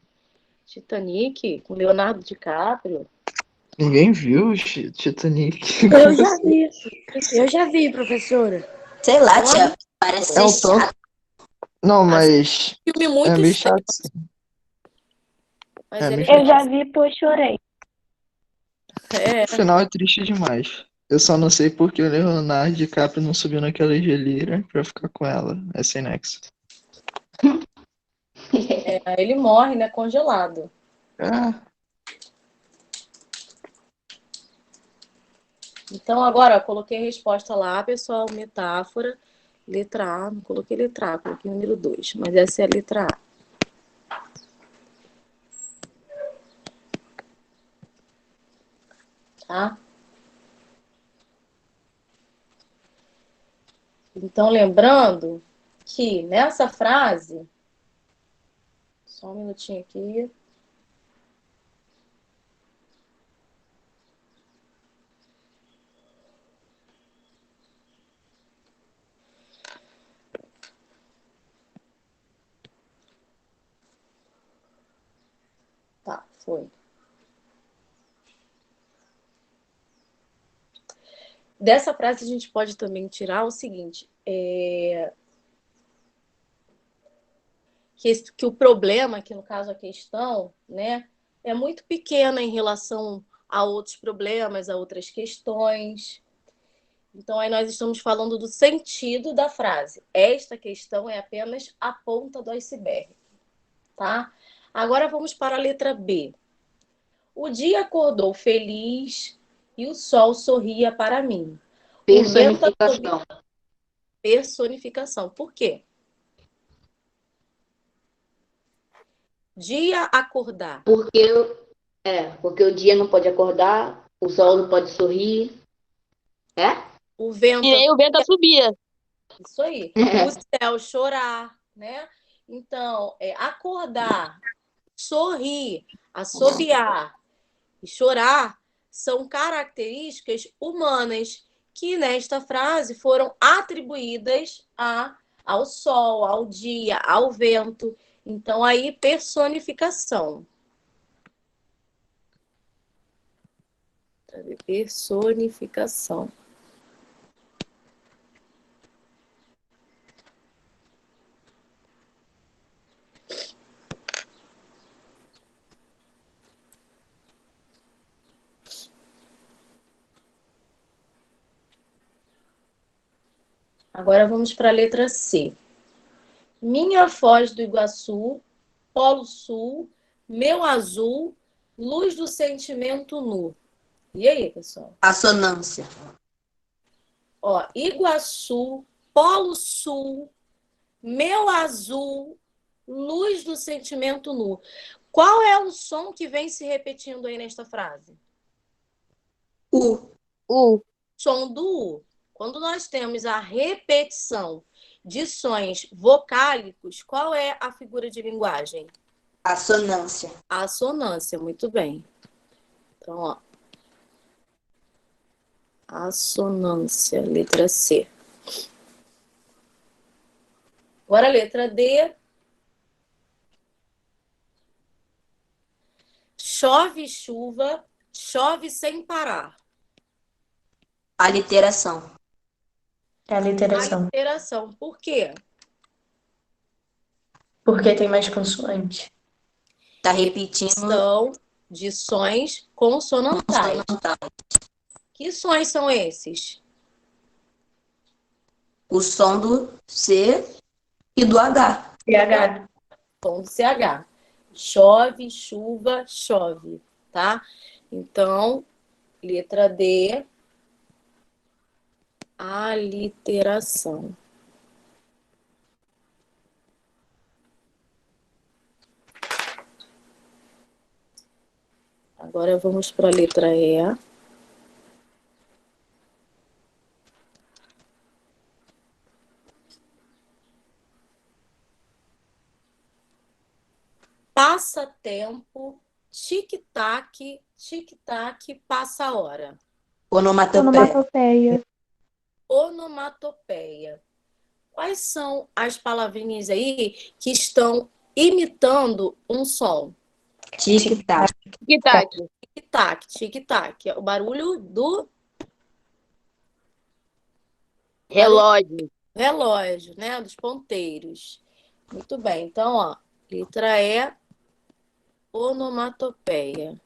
Speaker 1: Titanic com Leonardo DiCaprio?
Speaker 10: Ninguém viu Titanic.
Speaker 3: Eu já vi, professora.
Speaker 2: Sei lá, tia. Parece ser chato.
Speaker 10: Não, mas
Speaker 1: Filme muito
Speaker 10: é meio chato.
Speaker 1: Mas
Speaker 5: Eu já vi, pois chorei.
Speaker 10: O final é triste demais. Eu só não sei porque o Leonardo DiCaprio não subiu naquela geleira pra ficar com ela. É sem nexo.
Speaker 1: Ele morre, né? Congelado. Então, agora, eu coloquei a resposta lá, pessoal. Metáfora. Letra A. Não coloquei letra A, coloquei número 2. Mas essa é a letra A. Tá? Então, lembrando que nessa frase... Só um minutinho aqui. Tá, foi. Dessa frase a gente pode também tirar o seguinte, que o problema, que no caso a questão, né, é muito pequena em relação a outros problemas, a outras questões. Então, aí nós estamos falando do sentido da frase. Esta questão é apenas a ponta do iceberg, tá? Agora vamos para a letra B. O dia acordou feliz e o sol sorria para mim.
Speaker 2: Personificação.
Speaker 1: Personificação. Por quê? Dia acordar.
Speaker 2: Porque o dia não pode acordar, o sol não pode sorrir.
Speaker 1: O vento.
Speaker 7: E nem o vento subia.
Speaker 1: Isso aí. O céu chorar, né? Então, acordar, sorrir, assobiar e chorar são características humanas que nesta frase foram atribuídas ao sol, ao dia, ao vento. Então, aí, personificação. Personificação. Agora vamos para a letra C. Minha Foz do Iguaçu, Polo Sul, meu azul, luz do sentimento nu. E aí, pessoal?
Speaker 2: Assonância.
Speaker 1: Ó, Iguaçu, Polo Sul, meu azul, luz do sentimento nu. Qual é o som que vem se repetindo aí nesta frase?
Speaker 2: U.
Speaker 1: Som do U. Quando nós temos a repetição de sons vocálicos, qual é a figura de linguagem?
Speaker 2: Assonância.
Speaker 1: Assonância, muito bem. Então, ó. Assonância, letra C. Agora a letra D. Chove chuva, chove sem parar.
Speaker 2: Aliteração.
Speaker 3: Aliteração.
Speaker 1: Aliteração. Por quê?
Speaker 3: Porque tem mais consoante.
Speaker 2: Tá repetindo.
Speaker 1: São de sons consonantais. Que sons são esses?
Speaker 2: O som do C e do H.
Speaker 3: CH.
Speaker 1: Som do CH. Chove, chuva, chove, tá? Então, letra D, aliteração. Agora vamos para a letra E. Passa tempo, tic-tac, passa a hora.
Speaker 5: Onomatopeia.
Speaker 1: Onomatopeia. Quais são as palavrinhas aí que estão imitando um som?
Speaker 2: Tic-tac.
Speaker 7: Tic-tac.
Speaker 1: Tic-tac, tic-tac. É o barulho do
Speaker 7: Relógio.
Speaker 1: relógio, né? Dos ponteiros. Muito bem. Então, ó, letra E, onomatopeia.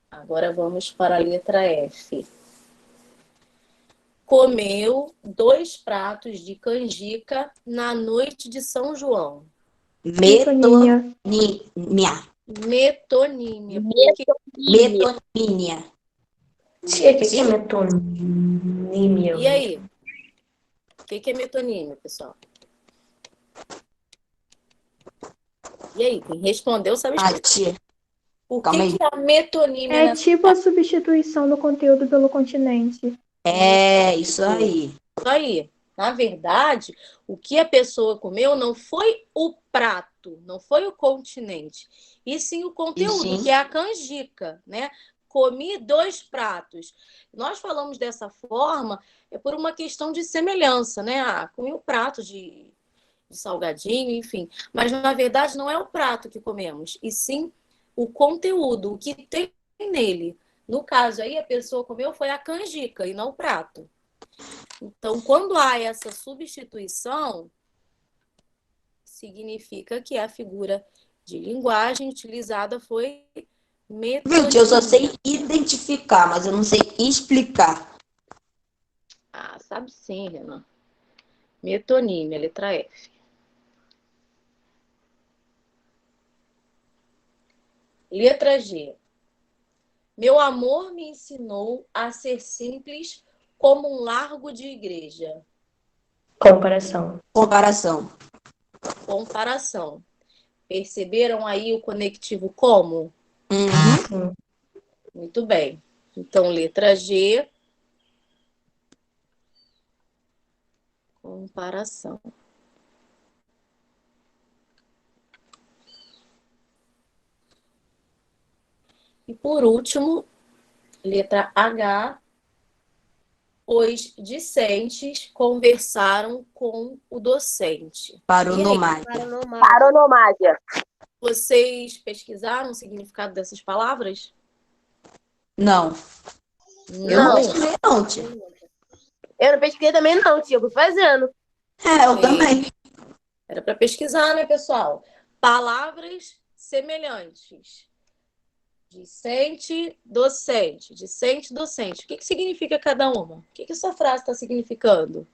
Speaker 1: Agora vamos para a letra F. Comeu 2 pratos de canjica na noite de São João.
Speaker 2: Metonímia.
Speaker 1: Metonímia.
Speaker 2: Metonímia.
Speaker 3: Tia, o que é metonímia?
Speaker 1: E aí? O que é metonímia, pessoal? E aí, quem respondeu sabe explicar.
Speaker 2: Tia.
Speaker 1: O que é a metonímia?
Speaker 5: É tipo a substituição do conteúdo pelo continente.
Speaker 2: É, isso aí.
Speaker 1: Isso aí. Na verdade, o que a pessoa comeu não foi o prato, não foi o continente, e sim o conteúdo, que é a canjica, né? Comi 2 pratos. Nós falamos dessa forma é por uma questão de semelhança, né? Ah, comi um prato de salgadinho, enfim. Mas, na verdade, não é o prato que comemos, e sim o conteúdo, o que tem nele. No caso aí, a pessoa comeu foi a canjica e não o prato. Então, quando há essa substituição, significa que a figura de linguagem utilizada foi metonímia.
Speaker 2: Gente, eu só sei identificar, mas eu não sei explicar.
Speaker 1: Ah, sabe sim, Renan. Metonímia, letra F. Letra G. Meu amor me ensinou a ser simples como um largo de igreja.
Speaker 3: Comparação.
Speaker 1: Perceberam aí o conectivo como?
Speaker 3: Uhum.
Speaker 1: Muito bem. Então, letra G. Comparação. E por último, letra H. Os discentes conversaram com o docente.
Speaker 2: Paronomásia.
Speaker 1: Vocês pesquisaram o significado dessas palavras?
Speaker 2: Não. Eu não pesquisei não, tia.
Speaker 7: Eu não pesquisei também não, tia. Eu fui fazendo.
Speaker 2: Eu também.
Speaker 1: Era para pesquisar, né, pessoal? Palavras semelhantes. Discente, docente. Discente, docente. O que significa cada uma? O que essa frase está significando?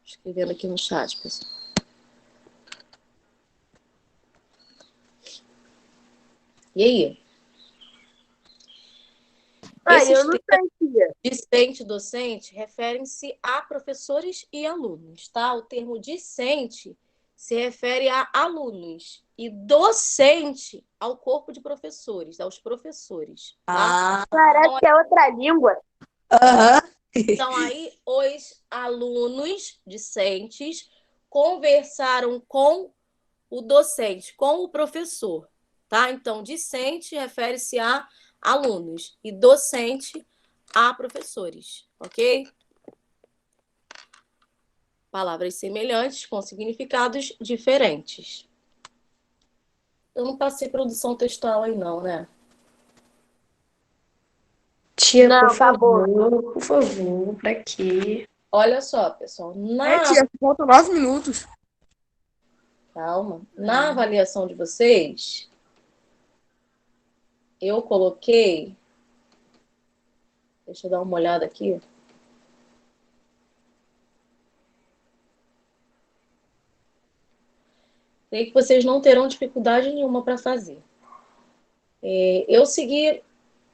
Speaker 1: Escrevendo aqui no chat, pessoal. E aí?
Speaker 7: Eu não sei, tia.
Speaker 1: Discente e docente referem-se a professores e alunos, tá? O termo discente se refere a alunos e docente ao corpo de professores, aos professores. Tá?
Speaker 7: Parece que é outra língua.
Speaker 1: Então, aí, os alunos discentes conversaram com o docente, com o professor, tá? Então, discente refere-se a alunos e docente a professores, ok? Palavras semelhantes com significados diferentes. Eu não passei produção textual aí não, né?
Speaker 3: Tia,
Speaker 7: Não,
Speaker 3: por favor, pra quê?
Speaker 1: Olha só, pessoal.
Speaker 8: Tia, faltam 9 minutos.
Speaker 1: Calma. Na avaliação de vocês, eu coloquei... Deixa eu dar uma olhada aqui. Creio que vocês não terão dificuldade nenhuma para fazer. Eu segui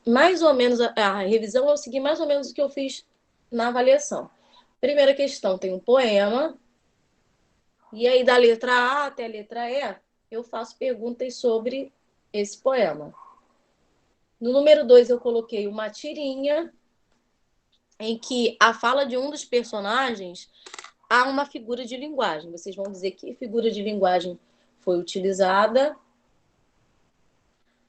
Speaker 1: mais ou menos, a revisão, eu segui mais ou menos o que eu fiz na avaliação. Primeira questão, tem um poema. E aí, da letra A até a letra E, eu faço perguntas sobre esse poema. No número 2, eu coloquei uma tirinha em que a fala de um dos personagens há uma figura de linguagem. Vocês vão dizer que figura de linguagem foi utilizada.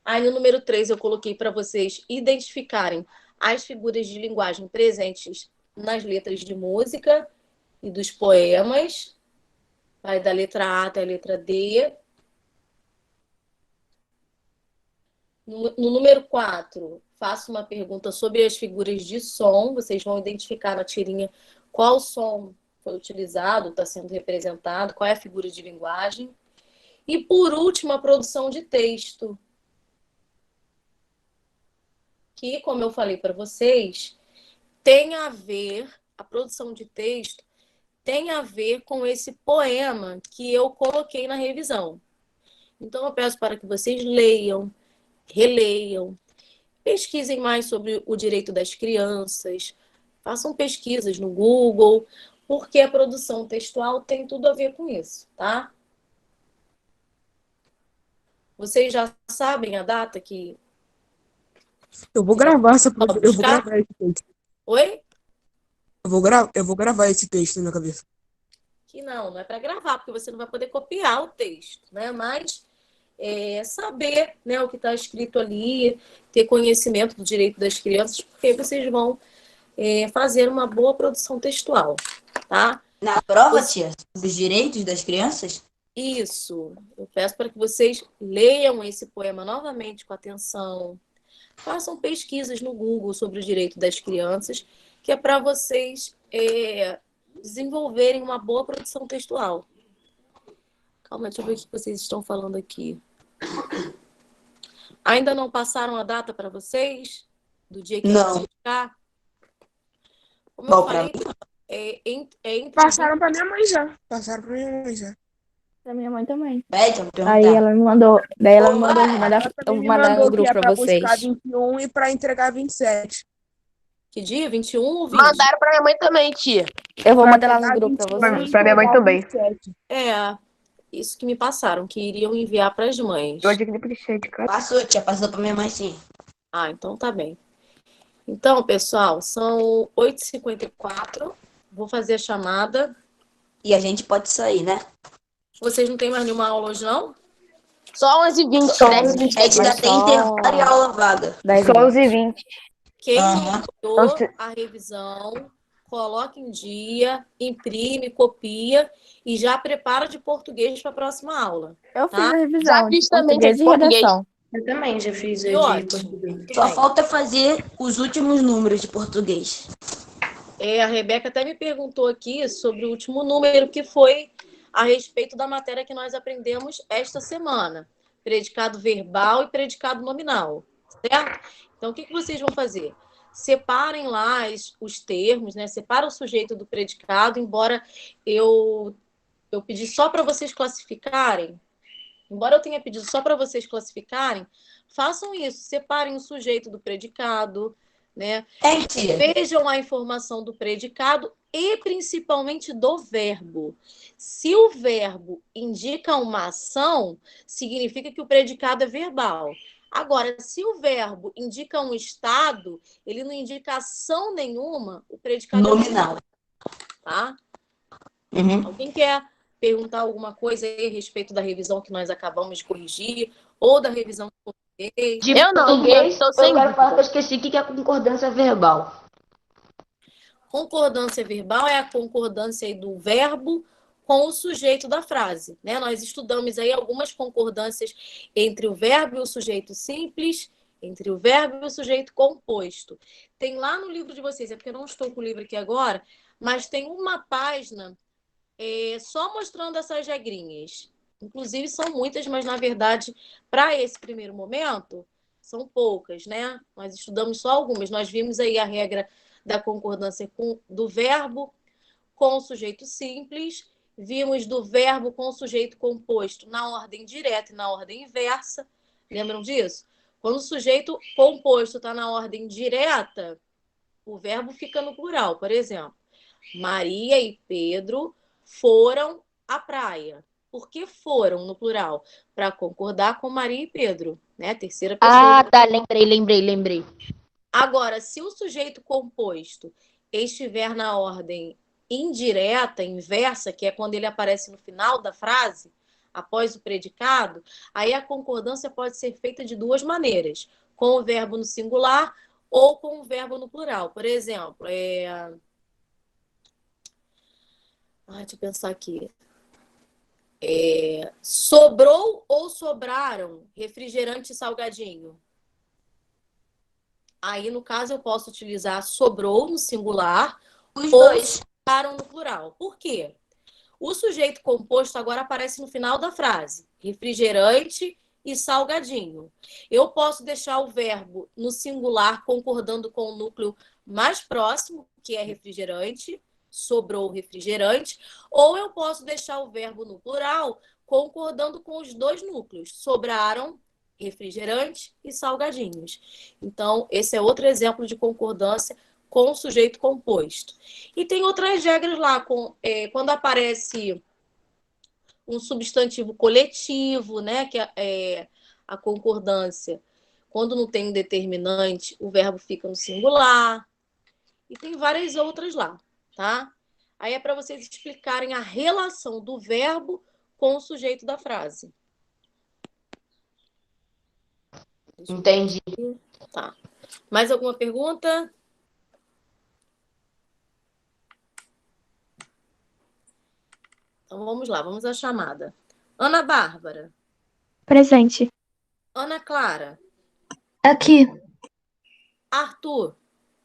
Speaker 1: Aí, no número 3, eu coloquei para vocês identificarem as figuras de linguagem presentes nas letras de música e dos poemas. Vai da letra A até a letra D. No número 4, faço uma pergunta sobre as figuras de som. Vocês vão identificar na tirinha qual som foi utilizado, está sendo representado, qual é a figura de linguagem. E, por último, a produção de texto. Que, como eu falei para vocês, tem a ver, a produção de texto tem a ver com esse poema que eu coloquei na revisão. Então, eu peço para que vocês leiam, releiam, pesquisem mais sobre o direito das crianças, façam pesquisas no Google, porque a produção textual tem tudo a ver com isso, tá? Vocês já sabem a data que...
Speaker 8: Eu vou gravar essa eu vou gravar esse texto.
Speaker 1: Oi?
Speaker 8: Eu vou gravar esse texto na minha cabeça.
Speaker 1: Que não é para gravar, porque você não vai poder copiar o texto, né? Mas saber, né, o que está escrito ali, ter conhecimento do direito das crianças, porque vocês vão fazer uma boa produção textual, tá?
Speaker 2: Na prova, tia, sobre os direitos das crianças?
Speaker 1: Isso. Eu peço para que vocês leiam esse poema novamente com atenção, façam pesquisas no Google sobre o direito das crianças, que é para vocês desenvolverem uma boa produção textual. Calma, deixa eu ver o que vocês estão falando aqui. Ainda não passaram a data para vocês? Do dia que
Speaker 2: não
Speaker 1: vai ficar? Como
Speaker 2: bom,
Speaker 1: eu falei,
Speaker 8: passaram para minha mãe já. Passaram para minha mãe já.
Speaker 5: Pra minha mãe também.
Speaker 2: Aí
Speaker 5: ela me mandou, eu vou mandar no grupo para vocês.
Speaker 8: Buscar 21 e para entregar 27.
Speaker 1: Que dia? 21 ou 20?
Speaker 7: Mandaram pra minha mãe também, tia.
Speaker 5: Eu vou mandar lá no grupo para vocês.
Speaker 3: Pra minha mãe também.
Speaker 1: Isso que me passaram, que iriam enviar para as mães.
Speaker 3: Eu adquiri por de cara.
Speaker 2: Passou, tia, passou para minha mãe sim.
Speaker 1: Ah, então tá bem. Então, pessoal, são 8h54. Vou fazer a chamada.
Speaker 2: E a gente pode sair, né?
Speaker 1: Vocês não têm mais nenhuma aula hoje, não?
Speaker 7: Só 11h20.
Speaker 2: É que ainda tem intervalo e aula vaga.
Speaker 3: Só 11h20.
Speaker 1: Quem enviou a revisão, coloca em dia, imprime, copia e já prepara de português para a próxima aula.
Speaker 6: Eu fiz a
Speaker 1: tá?
Speaker 6: revisão.
Speaker 7: Já fiz também
Speaker 6: português
Speaker 7: de
Speaker 6: e
Speaker 7: português.
Speaker 6: redação.
Speaker 3: Eu também já fiz a de
Speaker 1: Ótimo.
Speaker 3: português.
Speaker 2: Só falta fazer os últimos números de português.
Speaker 1: A Rebeca até me perguntou aqui sobre o último número, que foi a respeito da matéria que nós aprendemos esta semana. Predicado verbal e predicado nominal, certo? Então, o que vocês vão fazer? Separem lá os termos, né? Separa o sujeito do predicado, embora eu pedi só para vocês classificarem. Embora eu tenha pedido só para vocês classificarem, façam isso. Separem o sujeito do predicado, né? Vejam a informação do predicado e principalmente do verbo. Se o verbo indica uma ação, significa que o predicado é verbal. Agora, se o verbo indica um estado, ele não indica ação nenhuma, o predicado
Speaker 2: nominal.
Speaker 1: Tá?
Speaker 2: Uhum.
Speaker 1: Alguém quer perguntar alguma coisa aí a respeito da revisão que nós acabamos de corrigir ou da revisão que eu fiz?
Speaker 7: Eu não,
Speaker 2: eu
Speaker 7: sem
Speaker 2: quero falar que eu esqueci o que é concordância verbal.
Speaker 1: Concordância verbal é a concordância aí do verbo com o sujeito da frase, né? Nós estudamos aí algumas concordâncias entre o verbo e o sujeito simples, entre o verbo e o sujeito composto. Tem lá no livro de vocês, é porque eu não estou com o livro aqui agora, mas tem uma página só mostrando essas regrinhas. Inclusive são muitas, mas na verdade, para esse primeiro momento, são poucas, né? Nós estudamos só algumas. Nós vimos aí a regra da concordância do verbo com o sujeito simples, vimos do verbo com o sujeito composto na ordem direta e na ordem inversa. Lembram disso? Quando o sujeito composto está na ordem direta, o verbo fica no plural. Por exemplo, Maria e Pedro foram à praia. Por que foram no plural? Para concordar com Maria e Pedro, né? Terceira pessoa.
Speaker 2: Ah, tá, lembrei.
Speaker 1: Agora, se o sujeito composto estiver na ordem indireta, inversa, que é quando ele aparece no final da frase, após o predicado, aí a concordância pode ser feita de duas maneiras, com o verbo no singular ou com o verbo no plural. Por exemplo, deixa eu pensar aqui. Sobrou ou sobraram refrigerante e salgadinho? Aí, no caso, eu posso utilizar sobrou no singular
Speaker 2: Os
Speaker 1: ou
Speaker 2: dois.
Speaker 1: sobraram no plural. Por quê? O sujeito composto agora aparece no final da frase. Refrigerante e salgadinho. Eu posso deixar o verbo no singular concordando com o núcleo mais próximo, que é refrigerante, sobrou refrigerante, ou eu posso deixar o verbo no plural concordando com os dois núcleos. Sobraram refrigerante e salgadinhos. Então, esse é outro exemplo de concordância com o sujeito composto. E tem outras regras lá, quando aparece um substantivo coletivo, né, que é a concordância. Quando não tem um determinante, o verbo fica no singular. E tem várias outras lá, tá? Aí é para vocês explicarem a relação do verbo com o sujeito da frase.
Speaker 2: Entendi.
Speaker 1: Tá. Mais alguma pergunta? Então vamos lá, vamos à chamada. Ana Bárbara.
Speaker 5: Presente.
Speaker 1: Ana Clara.
Speaker 11: Aqui.
Speaker 1: Arthur.